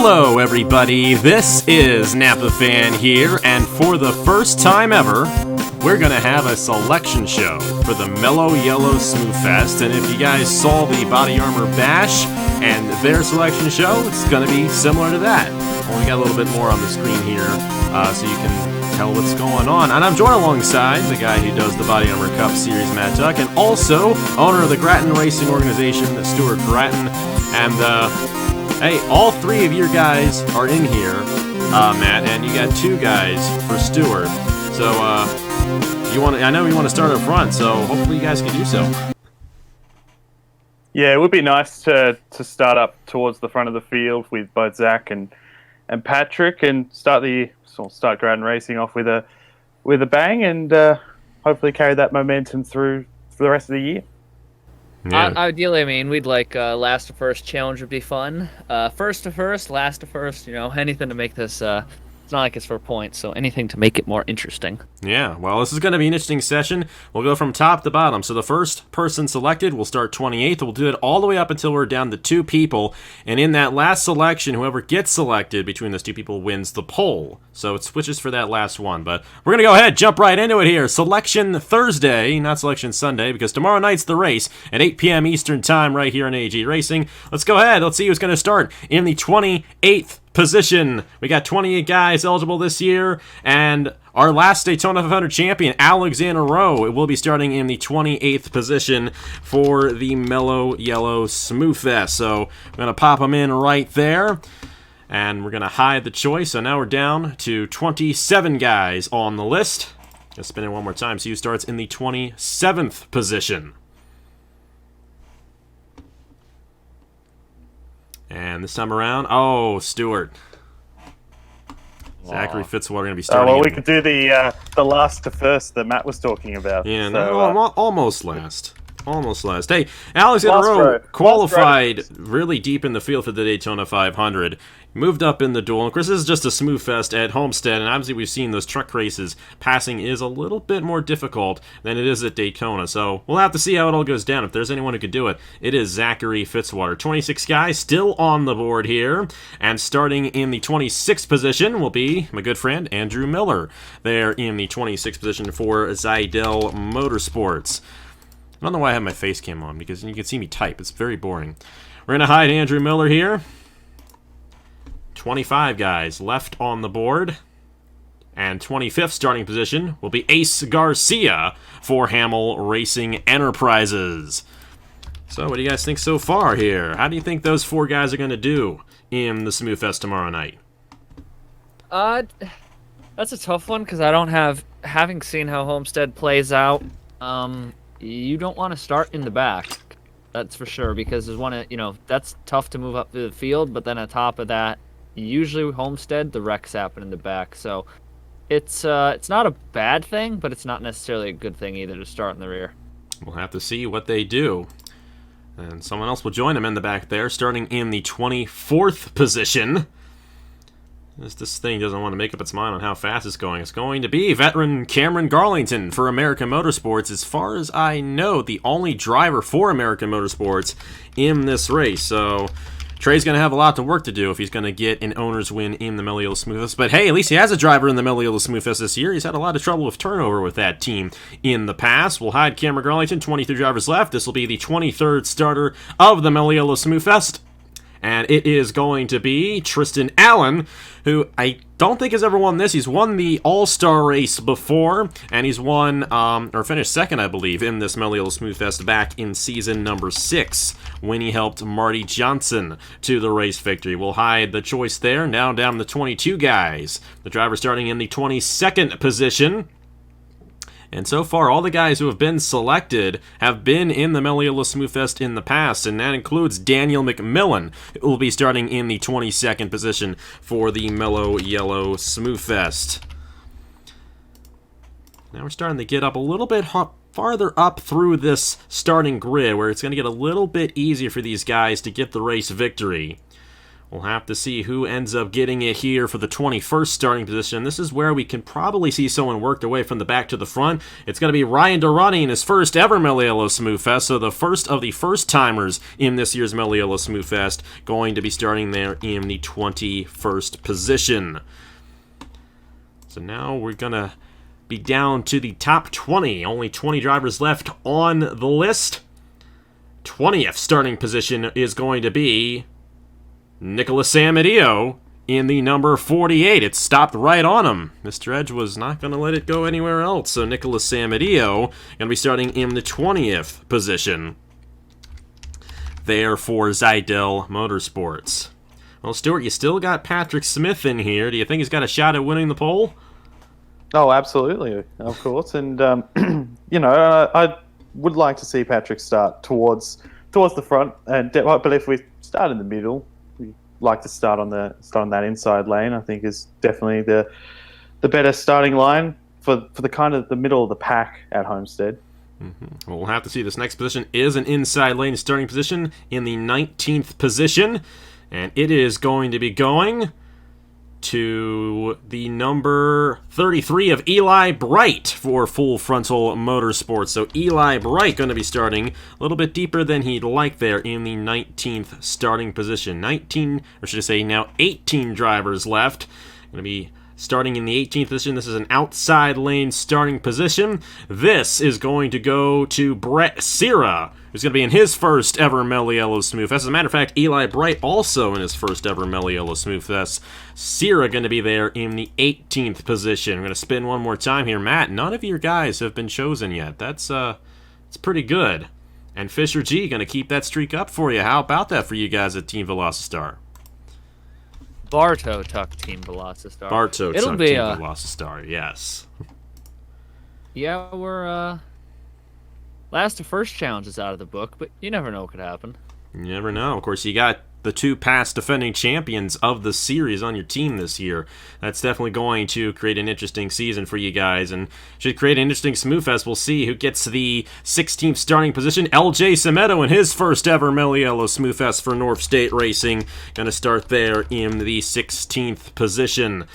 Hello everybody, this is Napa Fan here, and for the first time ever, we're gonna have a selection show for the Mello Yello SmoothFest, and if you guys saw the Body Armor Bash and their selection show, it's gonna be similar to that. Only got a little bit more on the screen here, so you can tell what's going on. And I'm joined alongside the guy who does the Body Armor Cup Series, Matt Tuck, and also owner of the Gratton Racing Organization, Stuart Gratton, and hey, all three of your guys are in here, Matt, and you got two guys for Stuart. So, I know you want to start up front, so hopefully you guys can do so. Yeah, it would be nice to start up towards the front of the field with both Zach and Patrick, and start Gratton Racing off with a bang, and hopefully carry that momentum through for the rest of the year. Yeah. Ideally, I mean, we'd like last to first challenge would be fun. First to first, last to first, anything to make this, it's not like it's for points, so anything to make it more interesting. Yeah, well, this is going to be an interesting session. We'll go from top to bottom. So the first person selected will start 28th. We'll do it all the way up until we're down to two people. And in that last selection, whoever gets selected between those two people wins the poll. So it switches for that last one. But we're going to go ahead, jump right into it here. Selection Thursday, not Selection Sunday, because tomorrow night's the race at 8 p.m. Eastern Time right here on AG Racing. Let's go ahead. Let's see who's going to start in the 28th position. We got 28 guys eligible this year, and our last Daytona 500 champion, Alexander Rowe, will be starting in the 28th position for the Mello Yello SmoothFest. So we're going to pop him in right there, and we're going to hide the choice. So now we're down to 27 guys on the list. Let's spin it one more time. So he starts in the 27th position. And this time around, Stuart. Zachary Fitzwater going to be starting. Well, we could do the last to first that Matt was talking about. Yeah, almost last. Almost last. Hey, Alexander Rowe qualified really deep in the field for the Daytona 500. Moved up in the duel. And of course, this is just a SmoothFest at Homestead, and obviously we've seen those truck races. Passing is a little bit more difficult than it is at Daytona, so we'll have to see how it all goes down. If there's anyone who could do it, it is Zachary Fitzwater. 26 guys still on the board here, and starting in the 26th position will be my good friend Andrew Miller. There in the 26th position for Zidell Motorsports. I don't know why I have my face cam on, because you can see me type. It's very boring. We're going to hide Andrew Miller here. 25 guys left on the board. And 25th starting position will be Ace Garcia for Hamill Racing Enterprises. So what do you guys think so far here? How do you think those four guys are going to do in the SmoothFest tomorrow night? That's a tough one, because I don't having seen how Homestead plays out, you don't want to start in the back. That's for sure, because there's that's tough to move up through the field, but then on top of that, usually Homestead, the wrecks happen in the back. So it's not a bad thing, but it's not necessarily a good thing either to start in the rear. We'll have to see what they do. And someone else will join them in the back there, starting in the 24th position. This thing doesn't want to make up its mind on how fast it's going. It's going to be veteran Cameron Garlington for American Motorsports. As far as I know, the only driver for American Motorsports in this race. So Trey's going to have a lot of work to do if he's going to get an owner's win in the Mello Yello SmoothFest. But hey, at least he has a driver in the Mello Yello SmoothFest this year. He's had a lot of trouble with turnover with that team in the past. We'll hide Cameron Garlington, 23 drivers left. This will be the 23rd starter of the Mello Yello SmoothFest. And it is going to be Tristan Allen, who I don't think has ever won this. He's won the All-Star race before, and he's won, or finished second, I believe, in this Mello Yello SmoothFest back in season number 6, when he helped Marty Johnson to the race victory. We'll hide the choice there. Now down to 22 guys. The driver starting in the 22nd position. And so far, all the guys who have been selected have been in the Mello Yello SmoothFest in the past, and that includes Daniel McMillan, who will be starting in the 22nd position for the Mello Yello SmoothFest. Now we're starting to get up a little bit farther up through this starting grid, where it's going to get a little bit easier for these guys to get the race victory. We'll have to see who ends up getting it here for the 21st starting position. This is where we can probably see someone worked away from the back to the front. It's going to be Ryan Durrani in his first ever Mello Yello SmoothFest, so the first of the first-timers in this year's Mello Yello SmoothFest going to be starting there in the 21st position. So now we're going to be down to the top 20. Only 20 drivers left on the list. 20th starting position is going to be Nicholas Amadio in the number 48. It stopped right on him. Mr. Edge was not going to let it go anywhere else. So Nicholas Amadio going to be starting in the 20th position there for Zidell Motorsports. Well, Stuart, you still got Patrick Smith in here. Do you think he's got a shot at winning the pole? Oh, absolutely, of course. And, I would like to see Patrick start towards the front. And but if we start in the middle, we like to start on that inside lane. I think is definitely the better starting line for the kind of the middle of the pack at Homestead. Mm-hmm. Well, we'll have to see. This next position is an inside lane starting position in the 19th position. And it is going to be going to the number 33 of Eli Bright for Full Frontal Motorsports. So Eli Bright going to be starting a little bit deeper than he'd like there in the 19th starting position. 19, or should I say now 18 drivers left. Going to be starting in the 18th position. This is an outside lane starting position. This is going to go to Brett Sierra, who's going to be in his first ever Mello Yello SmoothFest. As a matter of fact, Eli Bright also in his first ever Mello Yello SmoothFest. Sierra going to be there in the 18th position. I'm going to spin one more time here. Matt, none of your guys have been chosen yet. That's pretty good. And Fisher G going to keep that streak up for you. How about that for you guys at Team Velocistar? Bartow took Team Velocistar. Bartow took It'll be Team Velocistar, yes. Yeah, we're last to first challenge is out of the book, but you never know what could happen. You never know. Of course, you got the two past defending champions of the series on your team this year. That's definitely going to create an interesting season for you guys, and should create an interesting SmoothFest. We'll see who gets the 16th starting position. LJ Semedo in his first ever Mello Yello SmoothFest for North State Racing. Going to start there in the 16th position.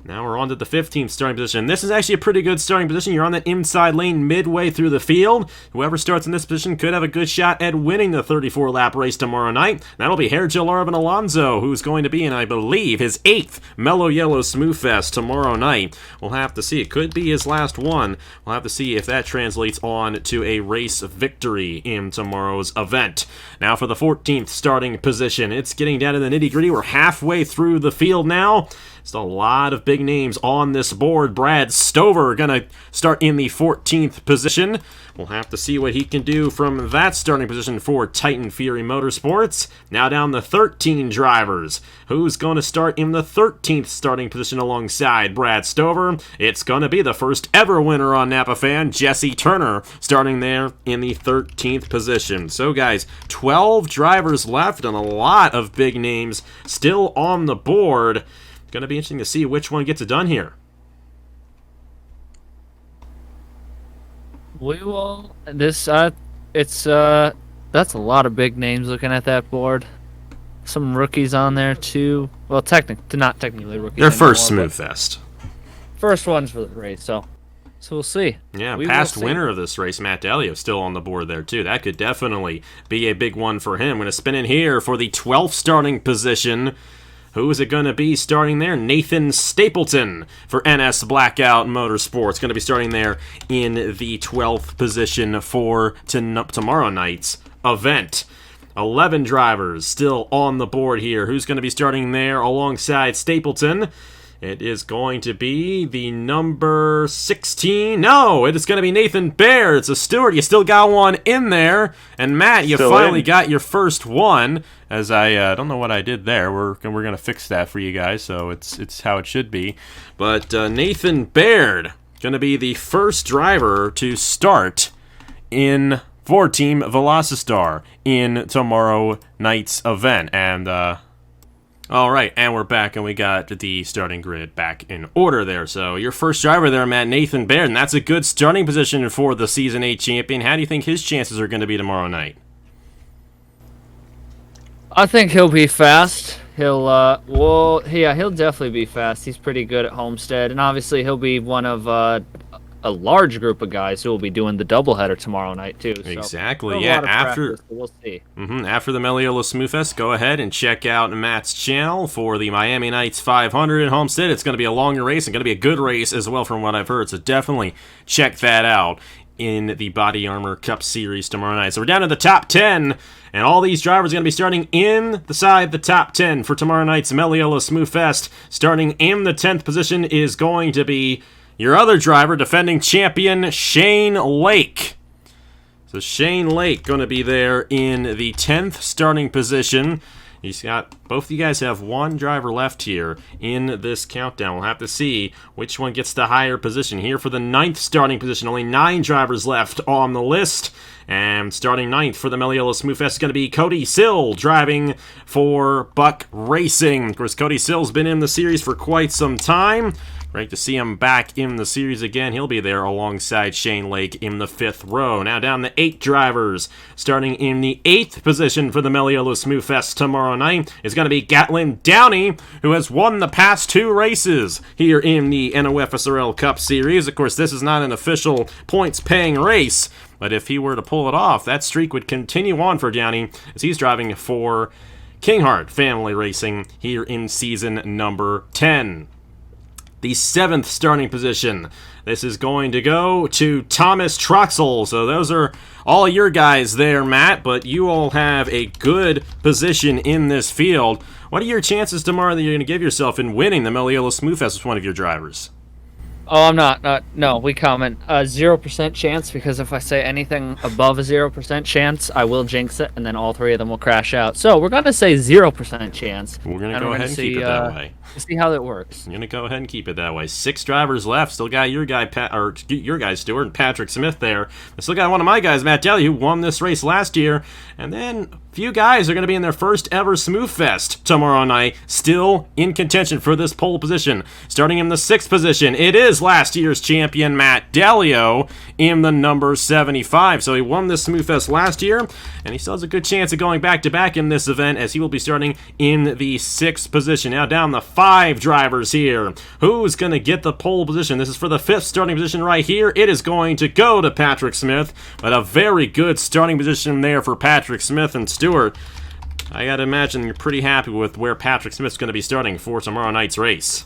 Now we're on to the 15th starting position. This is actually a pretty good starting position. You're on that inside lane midway through the field. Whoever starts in this position could have a good shot at winning the 34-lap race tomorrow night. That'll be Hergel Arvin Alonso, who's going to be in, I believe, his 8th Mello Yello SmoothFest tomorrow night. We'll have to see. It could be his last one. We'll have to see if that translates on to a race victory in tomorrow's event. Now for the 14th starting position. It's getting down to the nitty-gritty. We're halfway through the field now. Just a lot of big names on this board. Brad Stover going to start in the 14th position. We'll have to see what he can do from that starting position for Titan Fury Motorsports. Now down to 13 drivers. Who's going to start in the 13th starting position alongside Brad Stover? It's going to be the first ever winner on Napa Fan, Jesse Turner, starting there in the 13th position. So guys, 12 drivers left and a lot of big names still on the board. Going to be interesting to see which one gets it done here. We will. That's a lot of big names looking at that board. Some rookies on there too. Well, not technically rookies. Their first anymore, SmoothFest. First ones for the race, so we'll see. Yeah, We past will see. winner of this race, Matt Delio, still on the board there too. That could definitely be a big one for him. I'm going to spin in here for the 12th starting position. Who is it going to be starting there? Nathan Stapleton for NS Blackout Motorsports. Going to be starting there in the 12th position for tomorrow night's event. 11 drivers still on the board here. Who's going to be starting there alongside Stapleton? It is going to be the number 16. No, it is going to be Nathan Baird. It's a Stuart. You still got one in there. And Matt, you Still finally in. got your first one. As I don't know what I did there. We're going to fix that for you guys, so it's how it should be. But Nathan Baird going to be the first driver to start in for Team Velocistar in tomorrow night's event. And all right, and we're back, and we got the starting grid back in order there. So your first driver there, Matt, Nathan Baird, and that's a good starting position for the Season 8 champion. How do you think his chances are going to be tomorrow night? I think he'll be fast. he'll definitely be fast. He's pretty good at Homestead, and obviously he'll be one of a large group of guys who will be doing the doubleheader tomorrow night too. So Exactly. yeah. After So we'll see. after the Mello Yello SmoothFest, go ahead and check out Matt's channel for the Miami Nights 500 in Homestead. It's going to be a longer race and going to be a good race as well, from what I've heard. So definitely check that out in the Body Armor Cup Series tomorrow night. So we're down to the top 10, and all these drivers are going to be starting in the top 10 for tomorrow night's Mello Yello SmoothFest. Starting in the 10th position is going to be your other driver, defending champion Shane Lake. So Shane Lake going to be there in the 10th starting position. He's got, both of you guys have one driver left here in this countdown. We'll have to see which one gets the higher position. Here for the 9th starting position, only 9 drivers left on the list. And starting 9th for the Mello Yello SmoothFest is going to be Cody Sill, driving for Buck Racing. Of course, Cody Sill's been in the series for quite some time. Great to see him back in the series again. He'll be there alongside Shane Lake in the 5th row. Now down to 8 drivers. Starting in the 8th position for the Mello Yello SmoothFest tomorrow night is going to be Gatlin Downey, who has won the past 2 races here in the NOFSRL Cup Series. Of course, this is not an official points-paying race, but if he were to pull it off, that streak would continue on for Downey as he's driving for Kinghart Family Racing here in season number 10. The 7th starting position. This is going to go to Thomas Troxel. So those are all your guys there, Matt, but you all have a good position in this field. What are your chances tomorrow that you're going to give yourself in winning the Mello Yello SmoothFest with one of your drivers? Oh, I'm not. No, we comment 0% chance, because if I say anything above a 0% chance, I will jinx it, and then all 3 of them will crash out. So we're going to say 0% chance. We're going to go ahead and keep it that way. See how that works. I'm going to go ahead and keep it that way. 6 drivers left. Still got your guy, your guy, Stuart, and Patrick Smith there. I still got one of my guys, Matt Daly, who won this race last year. And then a few guys are going to be in their first ever SmoothFest tomorrow night, still in contention for this pole position. Starting in the 6th position, it is last year's champion, Matt Dalio, in the number 75. So he won this SmoothFest last year, and he still has a good chance of going back-to-back in this event, as he will be starting in the 6th position. Now down the 5 drivers here. Who's going to get the pole position? This is for the 5th starting position right here. It is going to go to Patrick Smith, but a very good starting position there for Patrick Smith. And Stuart, I gotta imagine you're pretty happy with where Patrick Smith's going to be starting for tomorrow night's race.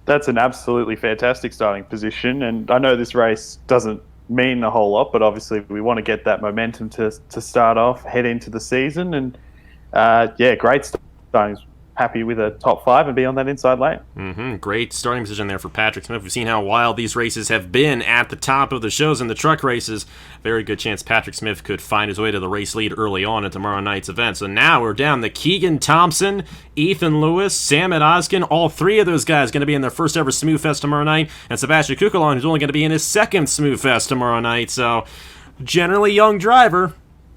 That's an absolutely fantastic starting position, and I know this race doesn't mean a whole lot, but obviously we want to get that momentum to start off, head into the season, and yeah, great starting. Happy with a top 5 and be on that inside lane. Great starting position there for Patrick Smith. We've seen how wild these races have been at the top of the shows in the truck races. Very good chance Patrick Smith could find his way to the race lead early on at tomorrow night's event. So now we're down to Keegan Thompson, Ethan Lewis, Sam Oskin. All 3 of those guys going to be in their first ever SmoothFest tomorrow night. And Sebastian Kukulon, who's only going to be in his 2nd SmoothFest tomorrow night. So generally young driver,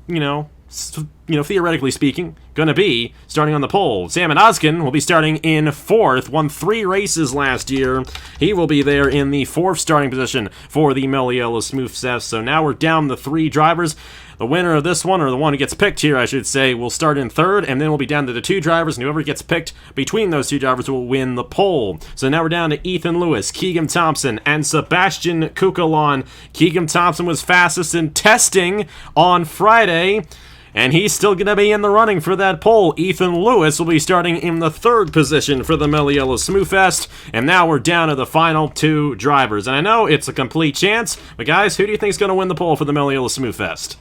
theoretically speaking, going to be starting on the pole. Sam Oskin will be starting in 4th, won 3 races last year. He will be there in the 4th starting position for the Mello Yello SmoothFest. So now we're down to 3 drivers. The winner of this one, or the one who gets picked here, I should say, will start in 3rd, and then we'll be down to the 2 drivers, and whoever gets picked between those 2 drivers will win the pole. So now we're down to Ethan Lewis, Keegan Thompson, and Sebastian Kukulon. Keegan Thompson was fastest in testing on Friday, and he's still going to be in the running for that pole. Ethan Lewis will be starting in the 3rd position for the Mello Yello SmoothFest. And now we're down to the final 2 drivers. And I know it's a complete chance, but guys, who do you think is going to win the pole for the Mello Yello SmoothFest?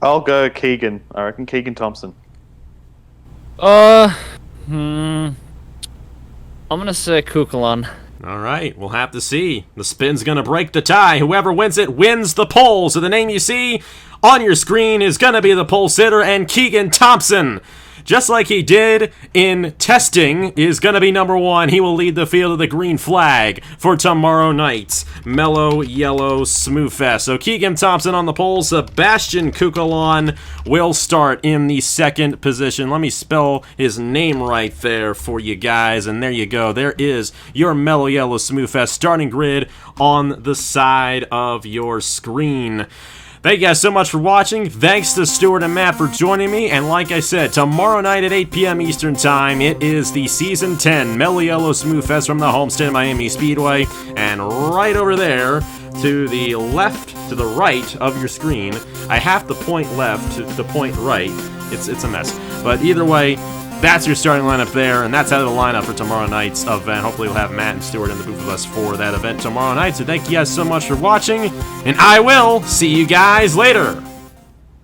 I'll go Keegan. I reckon Keegan Thompson. I'm going to say Kukulon. All right, we'll have to see. The spin's going to break the tie. Whoever wins it wins the pole. So the name you see on your screen is going to be the pole sitter, and Keegan Thompson, just like he did in testing, is going to be number 1. He will lead the field of the green flag for tomorrow night's Mello Yello SmoothFest. So Keegan Thompson on the pole. Sebastian Kukulon will start in the 2nd position. Let me spell his name right there for you guys, and there you go. There is your Mello Yello SmoothFest starting grid on the side of your screen. Thank you guys so much for watching. Thanks to Stuart and Matt for joining me. And like I said, tomorrow night at 8 p.m. Eastern Time, it is the Season 10 Mello Yello SmoothFest from the Homestead Miami Speedway. And right over there, to the left, to the right of your screen, I have to point left to the point right. It's a mess. But either way, that's your starting lineup there, and that's out of the lineup for tomorrow night's event. Hopefully we'll have Matt and Stuart in the booth with us for that event tomorrow night. So thank you guys so much for watching, and I will see you guys later.